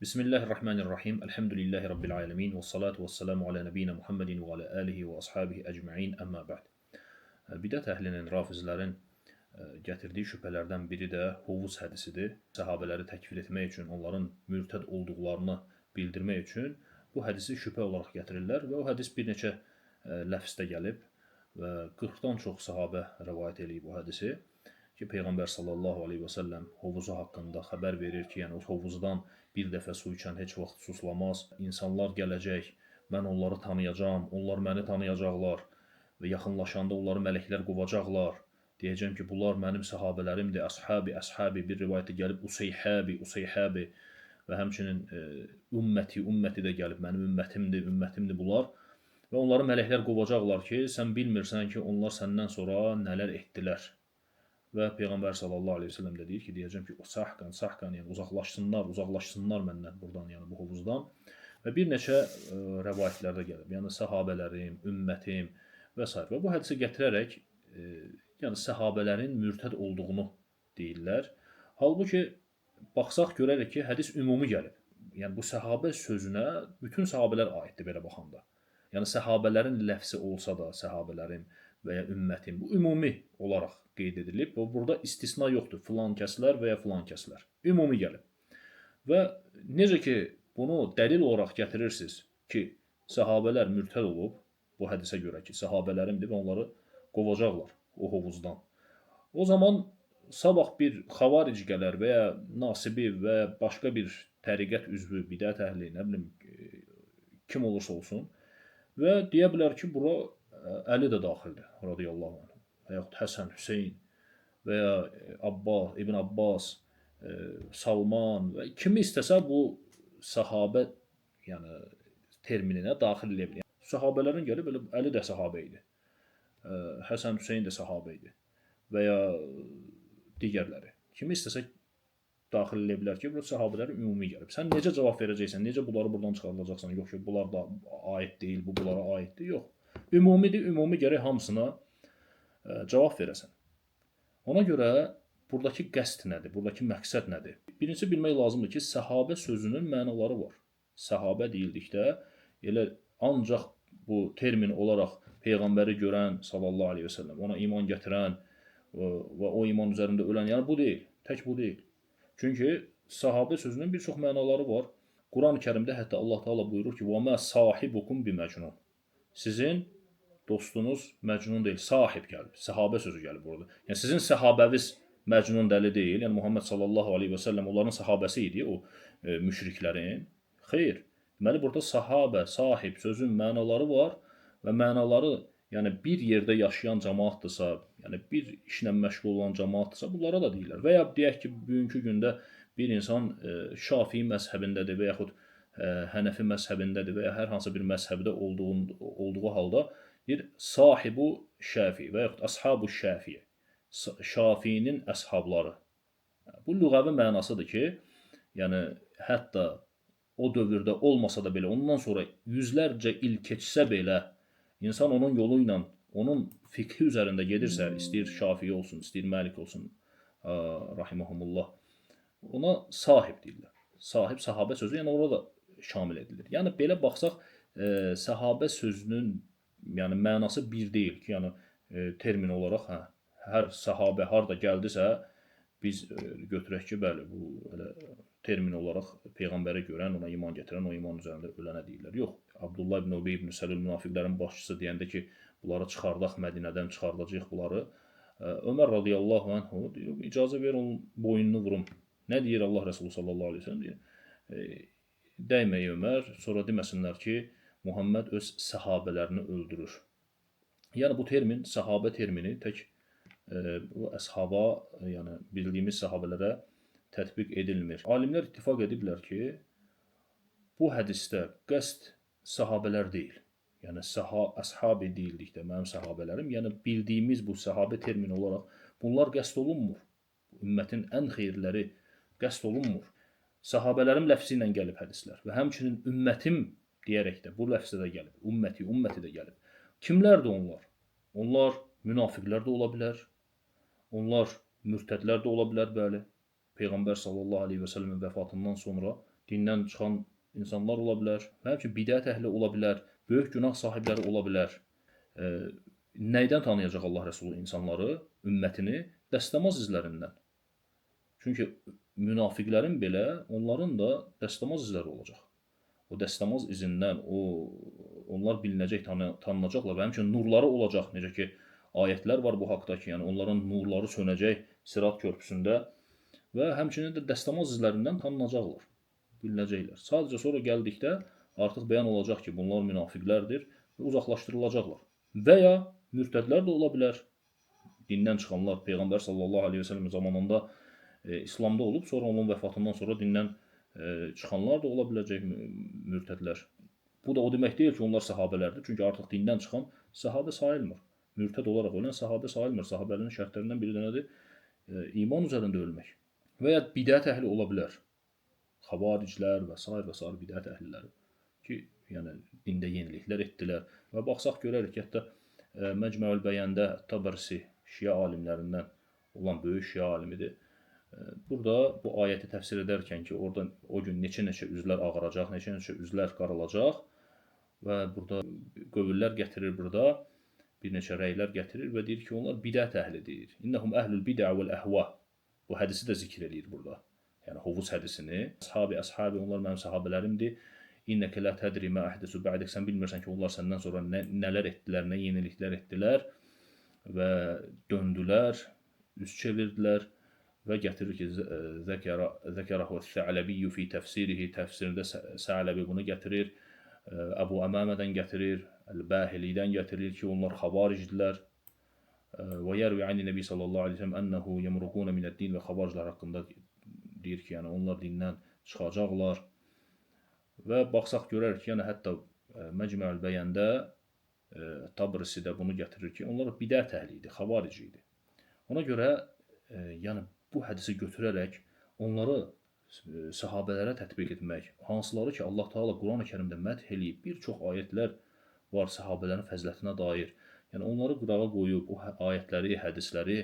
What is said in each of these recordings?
Bismillahirrahmanirrahim. Elhamdülillahi Rabbil alemin. Və salatu və selamu alə nəbiyyina Muhammedin və alə alihi və ashabihi əcma'in. Əmmə bə'd. Bidət əhlinin, rafizlərin gətirdiyi şübhələrdən biri də hovuz hədisidir. Səhabələri təkfir etmək üçün, onların mürtəd olduqlarını bildirmək üçün bu hədisi şübhə olaraq gətirirlər və o hədis bir neçə ləfzdə gəlib və 40-dan çox sahabə rəvayət edib bu hədisi. Ki Peyğəmbər sallallahu aleyhi və səlləm hovuzu haqqında xəbər verir ki, yəni o hovuzdan bir dəfə su içən heç vaxt suslamaz. İnsanlar gələcək, mən onları tanıyacağam, onlar məni tanıyacaqlar və yaxınlaşanda onları mələklər qovacaqlar. Deyəcəm ki, bunlar mənim səhabələrimdir, əshabi, bir rivayətə gəlib useyhabi və həmçinin ümməti də gəlib, mənim ümmətimdir bunlar. Və onları mələklər qovacaqlar ki, sən bilmirsən ki, onlar səndən sonra nələr etdilər. Və Peyğəmbər sallallahu aleyhi ve sellem də deyir ki, deyəcəm ki, sahqan, yəni uzaqlaşsınlar məndən buradan, yəni bu hovuzdan. Və bir neçə rəvayətlərdə gəlib, yəni səhabələrim, ümmətim və s. Və bu hədisi gətirərək, yəni səhabələrin mürtəd olduğunu deyirlər. Halbuki, baxsaq görərək ki, hədis ümumi gəlib. Yəni bu səhabə sözünə bütün səhabələr aiddir belə baxanda. Yəni səhabələrin ləfsi olsa da, səhabələrin və ya ümmətin, bu ümumi olaraq qeyd edilib. Burada istisna yoxdur, filan kəslər və ya filan kəslər. Ümumi gəlib. Və necə ki, bunu dəlil olaraq gətirirsiniz ki, səhabələr mürtəd olub, bu hədisə görə ki, səhabələrimdir və onları qovacaqlar o hovuzdan. O zaman sabah bir xavaric gələr və ya nasibi və başqa bir təriqət üzvü, bidət əhli, nə bilim, kim olursa olsun və deyə bilər ki, bura Əli də daxildir, radiyallahu anh, və yaxud Həsən, Hüseyin və ya İbn Abbas, Salman və kimi istəsə bu səhabə yəni, termininə daxil edə bilir. Səhabələrin gəlib, Əli də səhabə idi, Həsən, Hüseyin də səhabə idi və ya digərləri. Kimi istəsə daxil edə bilər ki, bu səhabələri ümumi gəlib. Sən necə cavab verəcəksən, necə bunları buradan çıxarılacaqsan, yox ki, bunlar da aid deyil, bu bunlara aiddir, yox. Ümumidir, ümumi gərək hamısına cavab verəsən. Ona görə buradakı qəsd nədir, buradakı məqsəd nədir? Birincisi bilmək lazımdır ki, səhabə sözünün mənaları var. Səhabə deyildikdə elə ancaq bu termin olaraq Peyğəmbəri görən sallallahu aleyhi və səlləm, ona iman gətirən və o iman üzərində ölən, yəni bu deyil, tək bu deyil. Çünki səhabə sözünün bir çox mənaları var. Quran-ı Kərimdə hətta Allah Teala buyurur ki, وَمَا صَاحِبُكُمْ بِمَجْنُونَ Sizin dostunuz Məcnun deyil, sahib gəlib, səhabə sözü gəlib burada. Yəni sizin səhabəviz Məcnun dəli deyil, yəni Muhammed sallallahu aleyhi və səlləm onların səhabəsi idi, o müşriklərin. Xeyr, deməli burada sahabə, sahib sözün mənaları var və mənaları yəni bir yerdə yaşayan cəmaatdırsa, yəni bir işlə məşğul olan cəmaatdırsa, bunlara da deyirlər. Və ya deyək ki, bugünkü gündə bir insan Şafii məzhəbindədir və yaxud Hənəfi məzhəbindədir və ya hər hansı bir məzhəbdə olduğu halda bir sahibu şəfi və yaxud ashabu şəfiyə, şafinin əshabları. Bu lüğəvi mənasıdır ki, yəni hətta o dövrdə olmasa da belə, ondan sonra yüzlərcə il keçsə belə, insan onun yolu ilə, onun fikhi üzərində gedirsə, istəyir şafiyə olsun, istəyir məlik olsun, rahiməhumullah, ona sahib deyirlər. Sahib, səhabə sözü, yəni orada da şamil edilir. Yəni belə baxsaq, səhabə sözünün yəni mənası bir deyil ki, yəni termin olaraq hər səhabə harda gəldisə, biz götürək ki, bəli, bu elə termin olaraq Peyğəmbəri görən, ona iman gətirən, o iman üzərində ölənə deyirlər. Yox, Abdullah ibn Ubey ibn Səlül münafiqlərin başçısı deyəndə ki, bunları çıxardaq Mədinədən, çıxardacaq bunları. Ömər radiyallahu anhu deyir, icazə ver onun boynunu vurum. Nə deyir Allah Rəsulü sallallahu aleyhi ve sellem deyir. Dəyməyi Ömər, sonra deməsinlər ki, Muhammed öz səhabələrini öldürür. Yəni bu termin, səhabə termini tək bu əshaba, yəni bildiyimiz səhabələrə tətbiq edilmir. Alimlər ittifaq ediblər ki, bu hədisdə qəsd səhabələr deyil. Yəni əshabi deyildikdə mənim səhabələrim, yəni bildiyimiz bu səhabə termini olaraq bunlar qəsd olunmur. Ümmətin ən xeyirləri qəsd olunmur. Səhabələrim ləfsi ilə gəlib hədislər və həmçinin ümmətim deyərək də bu ləfzdə də gəlib. Ümməti də gəlib. Kimlərdir onlar? Onlar münafiqlər də ola bilər. Onlar mürtədlər də ola bilər, bəli. Peyğəmbər sallallahu aleyhi və səlləmin vəfatından sonra dindən çıxan insanlar ola bilər, və həmçinin bidət əhli ola bilər, böyük günah sahibləri ola bilər. Nəydən tanıyacaq Allah Rəsulu insanları, ümmətini? Dəstəmaz izlərindən. Çünki münafiqlərin belə, onların da dəstəmaz izləri olacaq. O dəstəmaz izindən onlar bilinəcək, tanınacaqlar və həmçinin nurları olacaq. Necə ki, ayətlər var bu haqda ki, yəni onların nurları sönəcək Sirat körpüsündə və həmçinin də dəstəmaz izlərindən tanınacaqlar, bilinəcəklər. Sadəcə sonra gəldikdə artıq bəyan olacaq ki, bunlar münafiqlərdir və uzaqlaşdırılacaqlar. Və ya mürtədlər də ola bilər. Dindən çıxanlar, Peyğəmbər sallallahu aleyhi və səlləm zamanında İslamda olub, sonra onun vəfatından sonra dindən çıxanlar da ola biləcək mürtədlər. Bu da o demək deyil ki, onlar səhabələrdir. Çünki artıq dindən çıxan səhabə sayılmır. Mürtəd olaraq ölən səhabə sayılmır. Səhabələrin şərtlərindən biri də nədir? İman üzərində ölmək. Və ya bidət əhli ola bilər. Xavariclər və s. bidət əhliləri ki, yəni dində yeniliklər etdilər. Və baxsaq görərik ki, hətta Məcmuəl Bəyəndə Tabarsi Şia alimlərindən olan böyük Şia alimidir. Burada bu ayəti təfsir edərkən ki, orada o gün neçə üzlər ağaracaq, neçə üzlər qaralacaq və burada qövüllər gətirir burada, bir neçə rəylər gətirir və deyir ki, onlar bidət əhlidir. İnnəhum əhlül bidə vəl əhva. Bu hədisi də zikr edir burada. Yəni Hovuz hədisini. Əshabi, onlar mənim səhabələrimdir. İnnəkə lə tədri mə əhdəsü bə'dək. Sən bilmirsən ki, onlar səndən sonra nələr etdilər, nə yeniliklər etdilər və döndülər, üz çevirdilər və gətirir ki, zəkərəhu Sə'ləbiyyü fi təfsirihi, təfsirində Sə'ləbi bunu gətirir, Əbu Əməmədən gətirir, Əl-Bəhilidən gətirir ki, onlar xavaricdilər. Və yərvi ani Nəbi sallallahu aleyhi ve sellem ənəhu yəmruquna minəd-din və xavariclər haqqında deyir ki, yəni onlar dindən çıxacaqlar. Və baxsaq görərik ki, yəni hətta Məcmuəl Bəyəndə Tabrisi də bunu gətirir ki, onlar bidət əhli idi, xavarici idi. Ona görə yəni bu hədisi götürərək onları səhabələrə tətbiq etmək, hansıları ki, Allah Teala Qurani-Kərimdə məth eləyib, bir çox ayətlər var səhabələrin fəzilətinə dair. Yəni onları qırağa qoyub, o ayətləri, hədisləri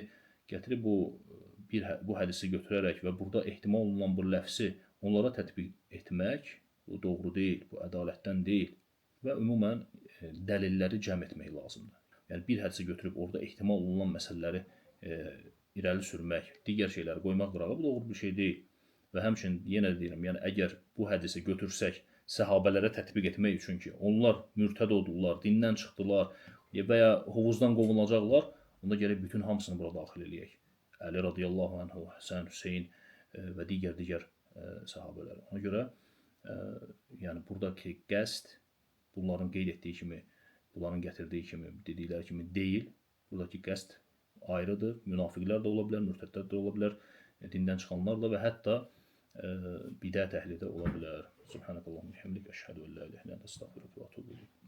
gətirib bu hədisi götürərək və burada ehtimal olunan bu ləfsi onlara tətbiq etmək, bu doğru deyil, bu ədalətdən deyil və ümumən dəlilləri cəm etmək lazımdır. Yəni bir hədisi götürüb orada ehtimal olunan məsələləri irəli sürmək, digər şeyləri qoymaq qırağa, bu doğru bir şey deyil. Və həmçinin yenə deyirəm, yəni əgər bu hədisi götürsək səhabələrə tətbiq etmək üçün ki, onlar mürtəd oldular, dindən çıxdılar və ya hovuzdan qovulacaqlar, onda gərək bütün hamısını bura daxil eləyək. Əli radiyallahu anhu, Həsən, Hüseyin və digər səhabələr. Ona görə yəni buradakı qəsd bunların qeyd etdiyi kimi, bunların gətirdiyi kimi, dedikləri kimi deyil. Buradakı qəsd ayrıdır. Münafiqlər də ola bilər, mürtədlər də ola bilər, dindən çıxanlar da və hətta bidət əhli də ola bilər. Subhanəkallahumma və bihamdik, əşhədü ən la ilahə illə əntə, əstəğfiruka və etûbü ileyk.